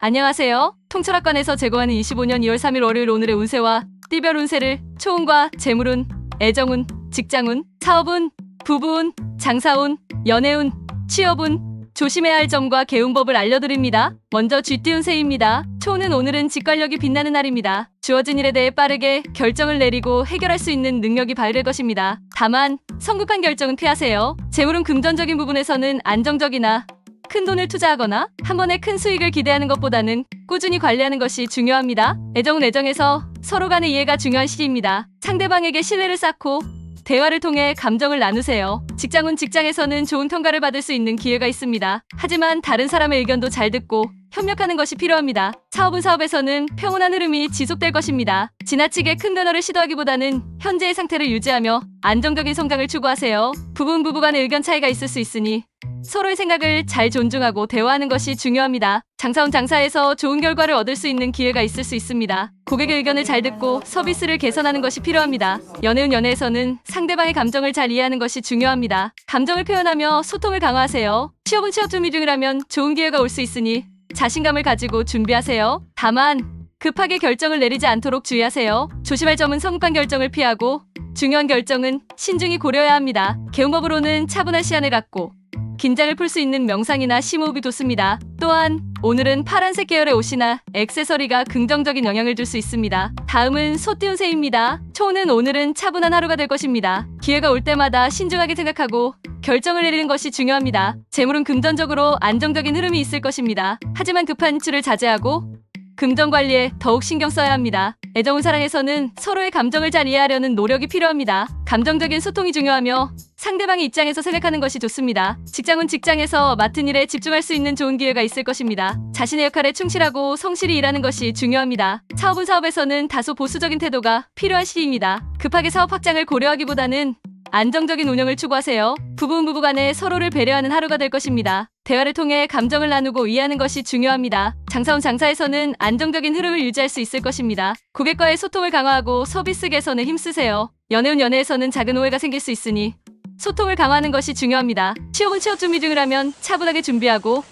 안녕하세요. 통철학관에서 제공하는 25년 2월 3일 월요일 오늘의 운세와 띠별 운세를 초운과 재물운, 애정운, 직장운, 사업운, 부부운, 장사운, 연애운, 취업운, 조심해야 할 점과 개운법을 알려드립니다. 먼저 쥐띠 운세입니다. 초운은 오늘은 직관력이 빛나는 날입니다. 주어진 일에 대해 빠르게 결정을 내리고 해결할 수 있는 능력이 발휘될 것입니다. 다만 성급한 결정은 피하세요. 재물운 금전적인 부분에서는 안정적이나 큰 돈을 투자하거나 한 번에 큰 수익을 기대하는 것보다는 꾸준히 관리하는 것이 중요합니다. 애정은 애정에서 서로 간의 이해가 중요한 시기입니다. 상대방에게 신뢰를 쌓고 대화를 통해 감정을 나누세요. 직장은 직장에서는 좋은 평가를 받을 수 있는 기회가 있습니다. 하지만 다른 사람의 의견도 잘 듣고 협력하는 것이 필요합니다. 사업은 사업에서는 평온한 흐름이 지속될 것입니다. 지나치게 큰 변화를 시도하기보다는 현재의 상태를 유지하며 안정적인 성장을 추구하세요. 부부는 부부간의 의견 차이가 있을 수 있으니 서로의 생각을 잘 존중하고 대화하는 것이 중요합니다. 장사운 장사에서 좋은 결과를 얻을 수 있는 기회가 있을 수 있습니다. 고객의 의견을 잘 듣고 서비스를 개선하는 것이 필요합니다. 연애운 연애에서는 상대방의 감정을 잘 이해하는 것이 중요합니다. 감정을 표현하며 소통을 강화하세요. 취업은 취업 준비 중이라면 좋은 기회가 올 수 있으니 자신감을 가지고 준비하세요. 다만 급하게 결정을 내리지 않도록 주의하세요. 조심할 점은 성급한 결정을 피하고 중요한 결정은 신중히 고려해야 합니다. 개운법으로는 차분한 시간을 갖고 긴장을 풀 수 있는 명상이나 심호흡이 좋습니다. 또한 오늘은 파란색 계열의 옷이나 액세서리가 긍정적인 영향을 줄 수 있습니다. 다음은 소띠 운세입니다. 초운은 오늘은 차분한 하루가 될 것입니다. 기회가 올 때마다 신중하게 생각하고 결정을 내리는 것이 중요합니다. 재물은 금전적으로 안정적인 흐름이 있을 것입니다. 하지만 급한 지출을 자제하고 금전 관리에 더욱 신경 써야 합니다. 애정운 사랑에서는 서로의 감정을 잘 이해하려는 노력이 필요합니다. 감정적인 소통이 중요하며 상대방의 입장에서 생각하는 것이 좋습니다. 직장은 직장에서 맡은 일에 집중할 수 있는 좋은 기회가 있을 것입니다. 자신의 역할에 충실하고 성실히 일하는 것이 중요합니다. 사업은 사업에서는 다소 보수적인 태도가 필요한 시기입니다. 급하게 사업 확장을 고려하기보다는 안정적인 운영을 추구하세요. 부부는 부부간에 서로를 배려하는 하루가 될 것입니다. 대화를 통해 감정을 나누고 이해하는 것이 중요합니다. 장사운 장사에서는 안정적인 흐름을 유지할 수 있을 것입니다. 고객과의 소통을 강화하고 서비스 개선에 힘쓰세요. 연애운 연애에서는 작은 오해가 생길 수 있으니 소통을 강화하는 것이 중요합니다. 취업은 취업 준비 중이라면 차분하게 준비하고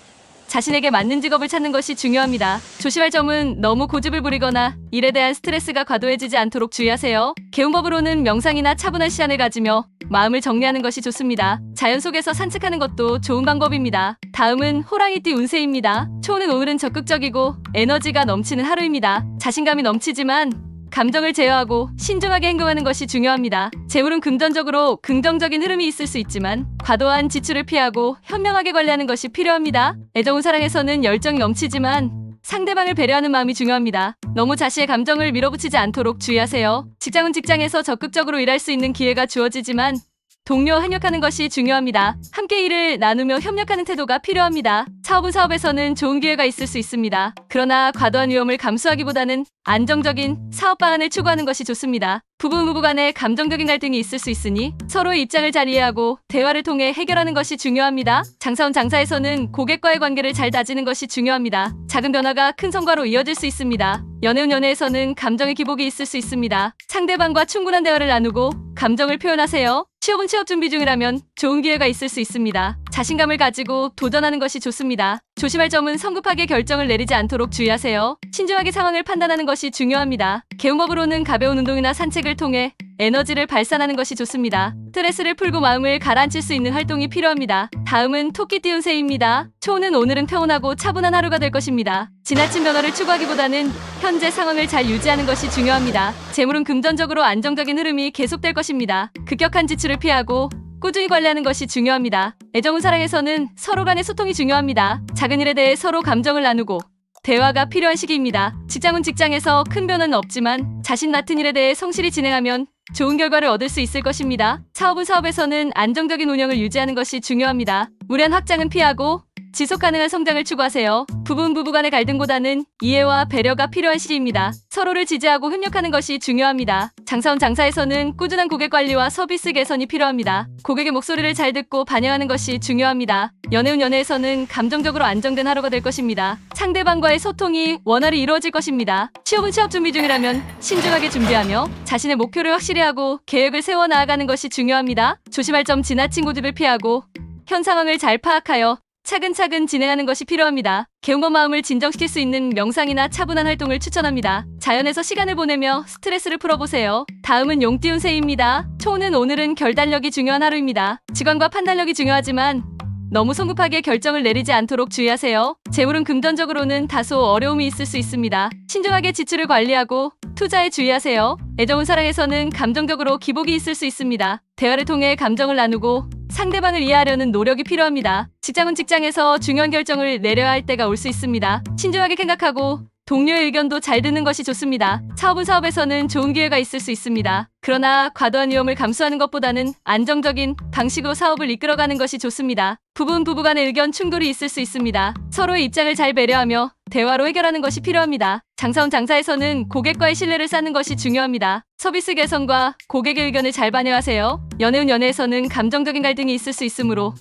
자신에게 맞는 직업을 찾는 것이 중요합니다. 조심할 점은 너무 고집을 부리거나 일에 대한 스트레스가 과도해지지 않도록 주의하세요. 개운법으로는 명상이나 차분한 시간을 가지며 마음을 정리하는 것이 좋습니다. 자연 속에서 산책하는 것도 좋은 방법입니다. 다음은 호랑이띠 운세입니다. 초운은 오늘은 적극적이고 에너지가 넘치는 하루입니다. 자신감이 넘치지만 감정을 제어하고 신중하게 행동하는 것이 중요합니다. 재물은 금전적으로 긍정적인 흐름이 있을 수 있지만 과도한 지출을 피하고 현명하게 관리하는 것이 필요합니다. 애정운 사랑에서는 열정이 넘치지만 상대방을 배려하는 마음이 중요합니다. 너무 자신의 감정을 밀어붙이지 않도록 주의하세요. 직장은 직장에서 적극적으로 일할 수 있는 기회가 주어지지만 동료와 협력하는 것이 중요합니다. 함께 일을 나누며 협력하는 태도가 필요합니다. 사업은 사업에서는 좋은 기회가 있을 수 있습니다. 그러나 과도한 위험을 감수하기보다는 안정적인 사업 방안을 추구하는 것이 좋습니다. 부부 간에 감정적인 갈등이 있을 수 있으니 서로의 입장을 잘 이해하고 대화를 통해 해결하는 것이 중요합니다. 장사운 장사에서는 고객과의 관계를 잘 다지는 것이 중요합니다. 작은 변화가 큰 성과로 이어질 수 있습니다. 연애운 연애에서는 감정의 기복이 있을 수 있습니다. 상대방과 충분한 대화를 나누고 감정을 표현하세요. 취업은 취업 준비 중이라면 좋은 기회가 있을 수 있습니다. 자신감을 가지고 도전하는 것이 좋습니다. 조심할 점은 성급하게 결정을 내리지 않도록 주의하세요. 신중하게 상황을 판단하는 것이 중요합니다. 개운법으로는 가벼운 운동이나 산책을 통해 에너지를 발산하는 것이 좋습니다. 스트레스를 풀고 마음을 가라앉힐 수 있는 활동이 필요합니다. 다음은 토끼띠 운세입니다. 초운은 오늘은 평온하고 차분한 하루가 될 것입니다. 지나친 변화를 추구하기보다는 현재 상황을 잘 유지하는 것이 중요합니다. 재물은 금전적으로 안정적인 흐름이 계속될 것입니다. 급격한 지출을 피하고 꾸준히 관리하는 것이 중요합니다. 애정운 사랑에서는 서로 간의 소통이 중요합니다. 작은 일에 대해 서로 감정을 나누고 대화가 필요한 시기입니다. 직장은 직장에서 큰 변화는 없지만 자신 맡은 일에 대해 성실히 진행하면 좋은 결과를 얻을 수 있을 것입니다. 사업은 사업에서는 안정적인 운영을 유지하는 것이 중요합니다. 무리한 확장은 피하고 지속 가능한 성장을 추구하세요. 부부는 부부 간의 갈등보다는 이해와 배려가 필요한 시기입니다. 서로를 지지하고 협력하는 것이 중요합니다. 장사원 장사에서는 꾸준한 고객 관리와 서비스 개선이 필요합니다. 고객의 목소리를 잘 듣고 반영하는 것이 중요합니다. 연애운 연애에서는 감정적으로 안정된 하루가 될 것입니다. 상대방과의 소통이 원활히 이루어질 것입니다. 취업은 취업 준비 중이라면 신중하게 준비하며 자신의 목표를 확실히 하고 계획을 세워 나아가는 것이 중요합니다. 조심할 점 지나친 고집을 피하고 현 상황을 잘 파악하여 차근차근 진행하는 것이 필요합니다. 개운건 마음을 진정시킬 수 있는 명상이나 차분한 활동을 추천합니다. 자연에서 시간을 보내며 스트레스를 풀어보세요. 다음은 용띠 운세입니다. 초는 오늘은 결단력이 중요한 하루입니다. 직관과 판단력이 중요하지만 너무 성급하게 결정을 내리지 않도록 주의하세요. 재물은 금전적으로는 다소 어려움이 있을 수 있습니다. 신중하게 지출을 관리하고 투자에 주의하세요. 애정운 사랑에서는 감정적으로 기복이 있을 수 있습니다. 대화를 통해 감정을 나누고 상대방을 이해하려는 노력이 필요합니다. 직장은 직장에서 중요한 결정을 내려야 할 때가 올 수 있습니다. 신중하게 생각하고 동료의 의견도 잘 듣는 것이 좋습니다. 사업은 사업에서는 좋은 기회가 있을 수 있습니다. 그러나 과도한 위험을 감수하는 것보다는 안정적인 방식으로 사업을 이끌어가는 것이 좋습니다. 부부는 부부간의 의견 충돌이 있을 수 있습니다. 서로의 입장을 잘 배려하며 대화로 해결하는 것이 필요합니다. 장사원 장사에서는 고객과의 신뢰를 쌓는 것이 중요합니다. 서비스 개선과 고객의 의견을 잘 반영하세요. 연애운 연애에서는 감정적인 갈등이 있을 수 있으므로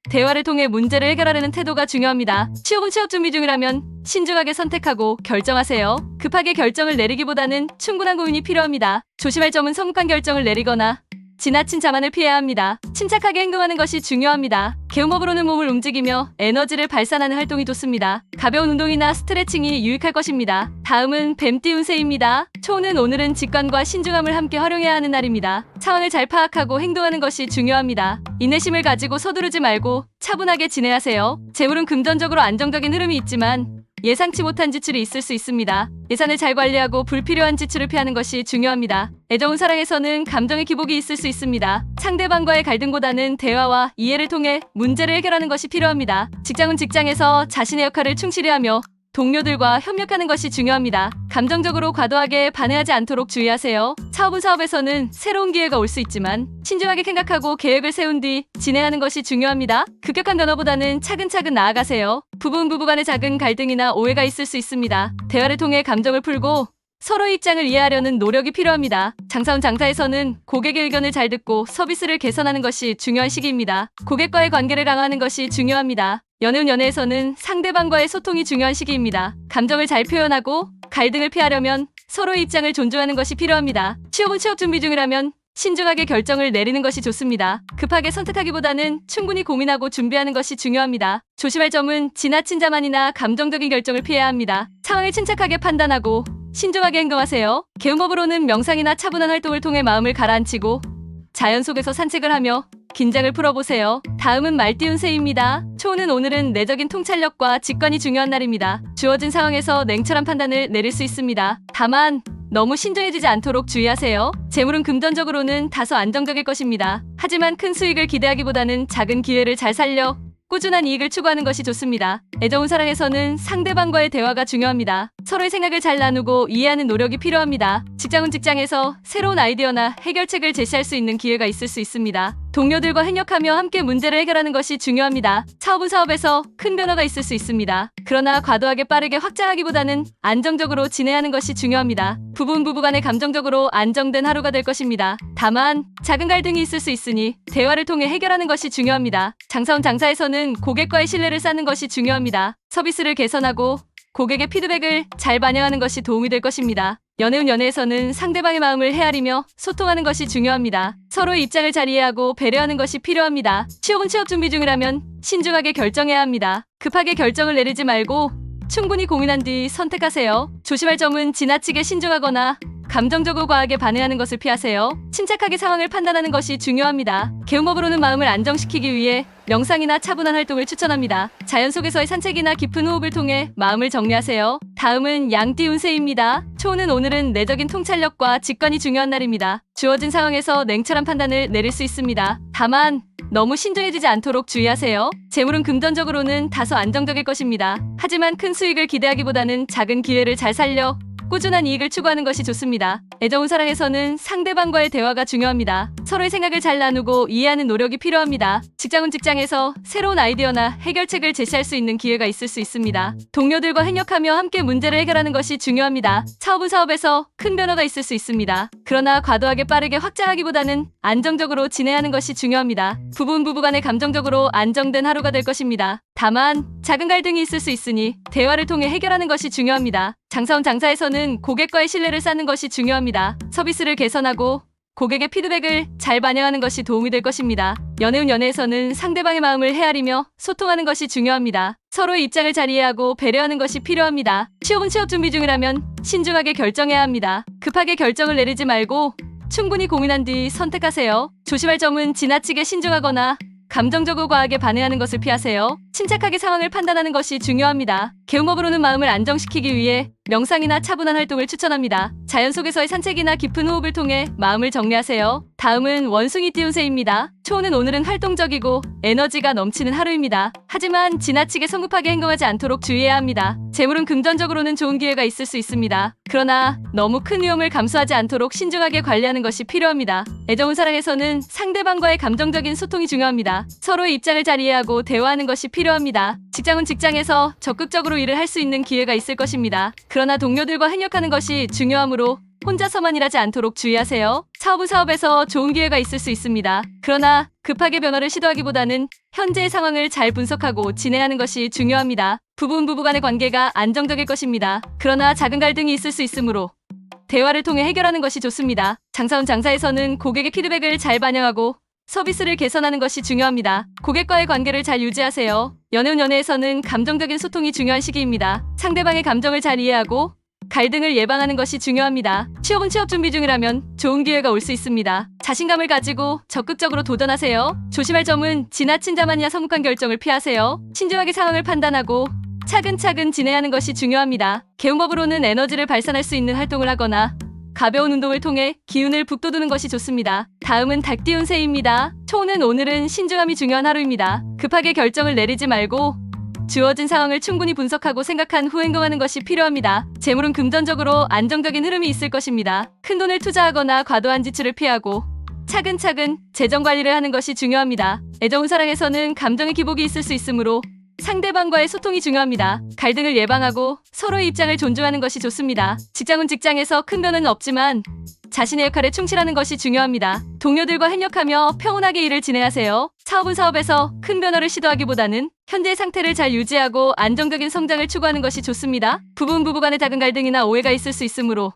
대화를 통해 문제를 해결하려는 태도가 중요합니다. 취업은 취업 준비 중이라면 신중하게 선택하고 결정하세요. 급하게 결정을 내리기보다는 충분한 고민이 필요합니다. 조심할 점은 성급한 결정을 내리거나 지나친 자만을 피해야 합니다. 침착하게 행동하는 것이 중요합니다. 개운법으로는 몸을 움직이며 에너지를 발산하는 활동이 좋습니다. 가벼운 운동이나 스트레칭이 유익할 것입니다. 다음은 뱀띠 운세입니다. 초는 오늘은 직관과 신중함을 함께 활용해야 하는 날입니다. 상황을 잘 파악하고 행동하는 것이 중요합니다. 인내심을 가지고 서두르지 말고 차분하게 진행하세요. 재물은 금전적으로 안정적인 흐름이 있지만 예상치 못한 지출이 있을 수 있습니다. 예산을 잘 관리하고 불필요한 지출을 피하는 것이 중요합니다. 애정운 사랑에서는 감정의 기복이 있을 수 있습니다. 상대방과의 갈등보다는 대화와 이해를 통해 문제를 해결하는 것이 필요합니다. 직장은 직장에서 자신의 역할을 충실히 하며 동료들과 협력하는 것이 중요합니다. 감정적으로 과도하게 반응하지 않도록 주의하세요. 사업은 사업에서는 새로운 기회가 올 수 있지만 신중하게 생각하고 계획을 세운 뒤 진행하는 것이 중요합니다. 급격한 변화보다는 차근차근 나아가세요. 부부는 부부간의 작은 갈등이나 오해가 있을 수 있습니다. 대화를 통해 감정을 풀고 서로의 입장을 이해하려는 노력이 필요합니다. 장사원 장사에서는 고객의 의견을 잘 듣고 서비스를 개선하는 것이 중요한 시기입니다. 고객과의 관계를 강화하는 것이 중요합니다. 연애운 연애에서는 상대방과의 소통이 중요한 시기입니다. 감정을 잘 표현하고 갈등을 피하려면 서로의 입장을 존중하는 것이 필요합니다. 취업은 취업 준비 중이라면 신중하게 결정을 내리는 것이 좋습니다. 급하게 선택하기보다는 충분히 고민하고 준비하는 것이 중요합니다. 조심할 점은 지나친 자만이나 감정적인 결정을 피해야 합니다. 상황을 침착하게 판단하고 신중하게 행동하세요. 개운법으로는 명상이나 차분한 활동을 통해 마음을 가라앉히고 자연 속에서 산책을 하며 긴장을 풀어보세요. 다음은 말띠 운세입니다. 초는 오늘은 내적인 통찰력과 직관이 중요한 날입니다. 주어진 상황에서 냉철한 판단을 내릴 수 있습니다. 다만 너무 신중해지지 않도록 주의하세요. 재물은 금전적으로는 다소 안정적일 것입니다. 하지만 큰 수익을 기대하기보다는 작은 기회를 잘 살려 꾸준한 이익을 추구하는 것이 좋습니다. 애정운 사랑에서는 상대방과의 대화가 중요합니다. 서로의 생각을 잘 나누고 이해하는 노력이 필요합니다. 직장은 직장에서 새로운 아이디어나 해결책을 제시할 수 있는 기회가 있을 수 있습니다. 동료들과 협력하며 함께 문제를 해결하는 것이 중요합니다. 사업은 사업에서 큰 변화가 있을 수 있습니다. 그러나 과도하게 빠르게 확장하기보다는 안정적으로 진행하는 것이 중요합니다. 부부는 부부간의 감정적으로 안정된 하루가 될 것입니다. 다만 작은 갈등이 있을 수 있으니 대화를 통해 해결하는 것이 중요합니다. 장사원 장사에서는 고객과의 신뢰를 쌓는 것이 중요합니다. 서비스를 개선하고 고객의 피드백을 잘 반영하는 것이 도움이 될 것입니다. 연애운 연애에서는 상대방의 마음을 헤아리며 소통하는 것이 중요합니다. 서로의 입장을 잘 이해하고 배려하는 것이 필요합니다. 취업은 취업 준비 중이라면 신중하게 결정해야 합니다. 급하게 결정을 내리지 말고 충분히 고민한 뒤 선택하세요. 조심할 점은 지나치게 신중하거나 감정적으로 과하게 반응하는 것을 피하세요. 침착하게 상황을 판단하는 것이 중요합니다. 개운법으로는 마음을 안정시키기 위해 명상이나 차분한 활동을 추천합니다. 자연 속에서의 산책이나 깊은 호흡을 통해 마음을 정리하세요. 다음은 양띠 운세입니다. 초는 오늘은 내적인 통찰력과 직관이 중요한 날입니다. 주어진 상황에서 냉철한 판단을 내릴 수 있습니다. 다만 너무 신중해지지 않도록 주의하세요. 재물은 금전적으로는 다소 안정적일 것입니다. 하지만 큰 수익을 기대하기보다는 작은 기회를 잘 살려 꾸준한 이익을 추구하는 것이 좋습니다. 애정운 사랑에서는 상대방과의 대화가 중요합니다. 서로의 생각을 잘 나누고 이해하는 노력이 필요합니다. 직장은 직장에서 새로운 아이디어나 해결책을 제시할 수 있는 기회가 있을 수 있습니다. 동료들과 협력하며 함께 문제를 해결하는 것이 중요합니다. 사업은 사업에서 큰 변화가 있을 수 있습니다. 그러나 과도하게 빠르게 확장하기보다는 안정적으로 진행하는 것이 중요합니다. 부부는 부부간의 감정적으로 안정된 하루가 될 것입니다. 다만 작은 갈등이 있을 수 있으니 대화를 통해 해결하는 것이 중요합니다. 장사원 장사에서는 고객과의 신뢰를 쌓는 것이 중요합니다. 서비스를 개선하고 고객의 피드백을 잘 반영하는 것이 도움이 될 것입니다. 연애운 연애에서는 상대방의 마음을 헤아리며 소통하는 것이 중요합니다. 서로의 입장을 잘 이해하고 배려하는 것이 필요합니다. 취업은 취업 준비 중이라면 신중하게 결정해야 합니다. 급하게 결정을 내리지 말고 충분히 고민한 뒤 선택하세요. 조심할 점은 지나치게 신중하거나 감정적으로 과하게 반응하는 것을 피하세요. 침착하게 상황을 판단하는 것이 중요합니다. 개운법으로는 마음을 안정시키기 위해 명상이나 차분한 활동을 추천합니다. 자연 속에서의 산책이나 깊은 호흡을 통해 마음을 정리하세요. 다음은 원숭이 띠운세입니다. 초우는 오늘은 활동적이고 에너지가 넘치는 하루입니다. 하지만 지나치게 성급하게 행동하지 않도록 주의해야 합니다. 재물은 금전적으로는 좋은 기회가 있을 수 있습니다. 그러나 너무 큰 위험을 감수하지 않도록 신중하게 관리하는 것이 필요합니다. 애정운 사랑에서는 상대방과의 감정적인 소통이 중요합니다. 서로의 입장을 잘 이해하고 대화하는 것이 필요합니다. 직장은 직장에서 적극적으로 일을 할 수 있는 기회가 있을 것입니다. 그러나 동료들과 협력하는 것이 중요하므로 혼자서만 일하지 않도록 주의하세요. 사업은 사업에서 좋은 기회가 있을 수 있습니다. 그러나 급하게 변화를 시도하기보다는 현재의 상황을 잘 분석하고 진행하는 것이 중요합니다. 부부 간의 관계가 안정적일 것입니다. 그러나 작은 갈등이 있을 수 있으므로 대화를 통해 해결하는 것이 좋습니다. 장사운 장사에서는 고객의 피드백을 잘 반영하고 서비스를 개선하는 것이 중요합니다. 고객과의 관계를 잘 유지하세요. 연애운 연애에서는 감정적인 소통이 중요한 시기입니다. 상대방의 감정을 잘 이해하고 갈등을 예방하는 것이 중요합니다. 취업은 취업 준비 중이라면 좋은 기회가 올 수 있습니다. 자신감을 가지고 적극적으로 도전하세요. 조심할 점은 지나친 자만이나 성급한 결정을 피하세요. 신중하게 상황을 판단하고 차근차근 진행하는 것이 중요합니다. 개운법으로는 에너지를 발산할 수 있는 활동을 하거나 가벼운 운동을 통해 기운을 북돋우는 것이 좋습니다. 다음은 닭띠운세입니다. 초우는 오늘은 신중함이 중요한 하루입니다. 급하게 결정을 내리지 말고 주어진 상황을 충분히 분석하고 생각한 후 행동하는 것이 필요합니다. 재물은 금전적으로 안정적인 흐름이 있을 것입니다. 큰돈을 투자하거나 과도한 지출을 피하고 차근차근 재정 관리를 하는 것이 중요합니다. 애정운 사랑에서는 감정의 기복이 있을 수 있으므로 상대방과의 소통이 중요합니다. 갈등을 예방하고 서로의 입장을 존중하는 것이 좋습니다. 직장은 직장에서 큰 변화는 없지만 자신의 역할에 충실하는 것이 중요합니다. 동료들과 협력하며 평온하게 일을 진행하세요. 사업은 사업에서 큰 변화를 시도하기보다는 현재의 상태를 잘 유지하고 안정적인 성장을 추구하는 것이 좋습니다. 부부 간의 작은 갈등이나 오해가 있을 수 있으므로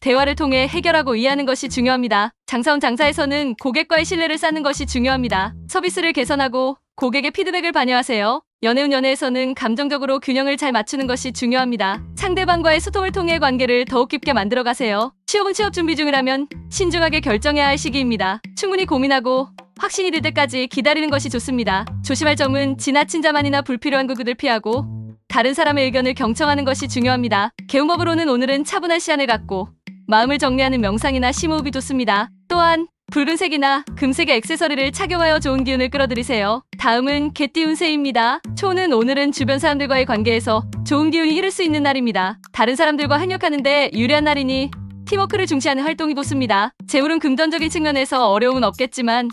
대화를 통해 해결하고 이해하는 것이 중요합니다. 장사운 장사에서는 고객과의 신뢰를 쌓는 것이 중요합니다. 서비스를 개선하고 고객의 피드백을 반영하세요. 연애운 연애에서는 감정적으로 균형을 잘 맞추는 것이 중요합니다. 상대방과의 소통을 통해 관계를 더욱 깊게 만들어가세요. 취업은 취업 준비 중이라면 신중하게 결정해야 할 시기입니다. 충분히 고민하고 확신이 들 때까지 기다리는 것이 좋습니다. 조심할 점은 지나친 자만이나 불필요한 구구들 피하고 다른 사람의 의견을 경청하는 것이 중요합니다. 개운법으로는 오늘은 차분한 시간을 갖고 마음을 정리하는 명상이나 심호흡이 좋습니다. 또한 붉은색이나 금색의 액세서리를 착용하여 좋은 기운을 끌어들이세요. 다음은 개띠운세입니다. 초는 오늘은 주변 사람들과의 관계에서 좋은 기운이 흐를 수 있는 날입니다. 다른 사람들과 협력하는 데 유리한 날이니 팀워크를 중시하는 활동이 좋습니다. 재물은 금전적인 측면에서 어려움은 없겠지만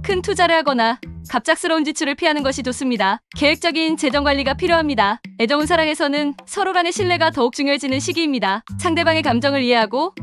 큰 투자를 하거나 갑작스러운 지출을 피하는 것이 좋습니다. 계획적인 재정 관리가 필요합니다. 애정운 사랑에서는 서로 간의 신뢰가 더욱 중요해지는 시기입니다. 상대방의 감정을 이해하고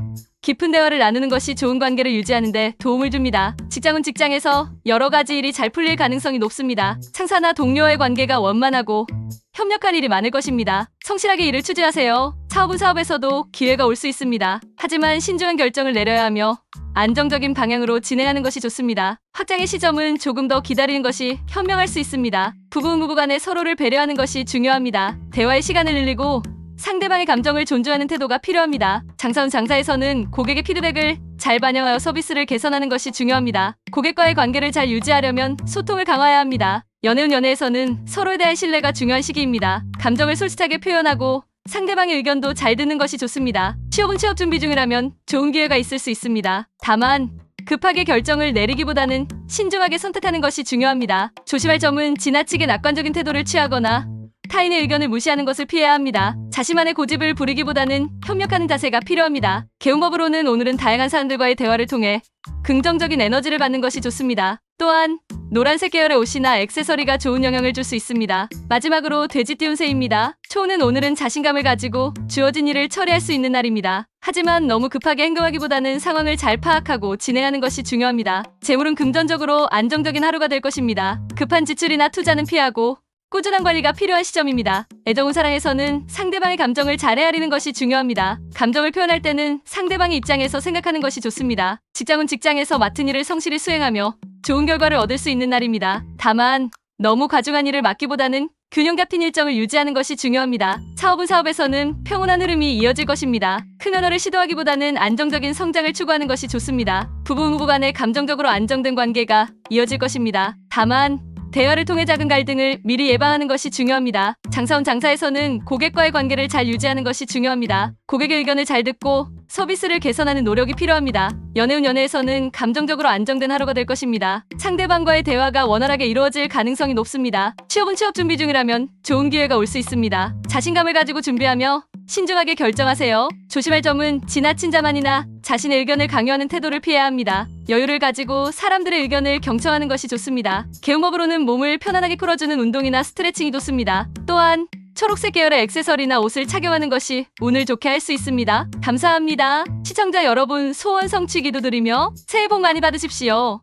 깊은 대화를 나누는 것이 좋은 관계를 유지하는 데 도움을 줍니다. 직장은 직장에서 여러 가지 일이 잘 풀릴 가능성이 높습니다. 상사나 동료와의 관계가 원만하고 협력할 일이 많을 것입니다. 성실하게 일을 추진하세요. 사업은 사업에서도 기회가 올 수 있습니다. 하지만 신중한 결정을 내려야 하며 안정적인 방향으로 진행하는 것이 좋습니다. 확장의 시점은 조금 더 기다리는 것이 현명할 수 있습니다. 부부 간에 서로를 배려하는 것이 중요합니다. 대화의 시간을 늘리고 상대방의 감정을 존중하는 태도가 필요합니다. 장사운 장사에서는 고객의 피드백을 잘 반영하여 서비스를 개선하는 것이 중요합니다. 고객과의 관계를 잘 유지하려면 소통을 강화해야 합니다. 연애운 연애에서는 서로에 대한 신뢰가 중요한 시기입니다. 감정을 솔직하게 표현하고 상대방의 의견도 잘 듣는 것이 좋습니다. 취업은 취업 준비 중이라면 좋은 기회가 있을 수 있습니다. 다만 급하게 결정을 내리기보다는 신중하게 선택하는 것이 중요합니다. 조심할 점은 지나치게 낙관적인 태도를 취하거나 타인의 의견을 무시하는 것을 피해야 합니다. 자신만의 고집을 부리기보다는 협력하는 자세가 필요합니다. 개운법으로는 오늘은 다양한 사람들과의 대화를 통해 긍정적인 에너지를 받는 것이 좋습니다. 또한 노란색 계열의 옷이나 액세서리가 좋은 영향을 줄 수 있습니다. 마지막으로 돼지띠운세입니다. 초는 오늘은 자신감을 가지고 주어진 일을 처리할 수 있는 날입니다. 하지만 너무 급하게 행동하기보다는 상황을 잘 파악하고 진행하는 것이 중요합니다. 재물은 금전적으로 안정적인 하루가 될 것입니다. 급한 지출이나 투자는 피하고 꾸준한 관리가 필요한 시점입니다. 애정운 사랑에서는 상대방의 감정을 잘 헤아리는 것이 중요합니다. 감정을 표현할 때는 상대방의 입장에서 생각하는 것이 좋습니다. 직장은 직장에서 맡은 일을 성실히 수행하며 좋은 결과를 얻을 수 있는 날입니다. 다만 너무 과중한 일을 맡기보다는 균형 잡힌 일정을 유지하는 것이 중요합니다. 사업은 사업에서는 평온한 흐름이 이어질 것입니다. 큰 변화를 시도하기보다는 안정적인 성장을 추구하는 것이 좋습니다. 부부 간의 감정적으로 안정된 관계가 이어질 것입니다. 다만 대화를 통해 작은 갈등을 미리 예방하는 것이 중요합니다. 장사원 장사에서는 고객과의 관계를 잘 유지하는 것이 중요합니다. 고객의 의견을 잘 듣고 서비스를 개선하는 노력이 필요합니다. 연애운 연애에서는 감정적으로 안정된 하루가 될 것입니다. 상대방과의 대화가 원활하게 이루어질 가능성이 높습니다. 취업은 취업 준비 중이라면 좋은 기회가 올 수 있습니다. 자신감을 가지고 준비하며 신중하게 결정하세요. 조심할 점은 지나친 자만이나 자신의 의견을 강요하는 태도를 피해야 합니다. 여유를 가지고 사람들의 의견을 경청하는 것이 좋습니다. 개운법으로는 몸을 편안하게 풀어주는 운동이나 스트레칭이 좋습니다. 또한 초록색 계열의 액세서리나 옷을 착용하는 것이 운을 좋게 할 수 있습니다. 감사합니다. 시청자 여러분, 소원 성취 기도드리며 새해 복 많이 받으십시오.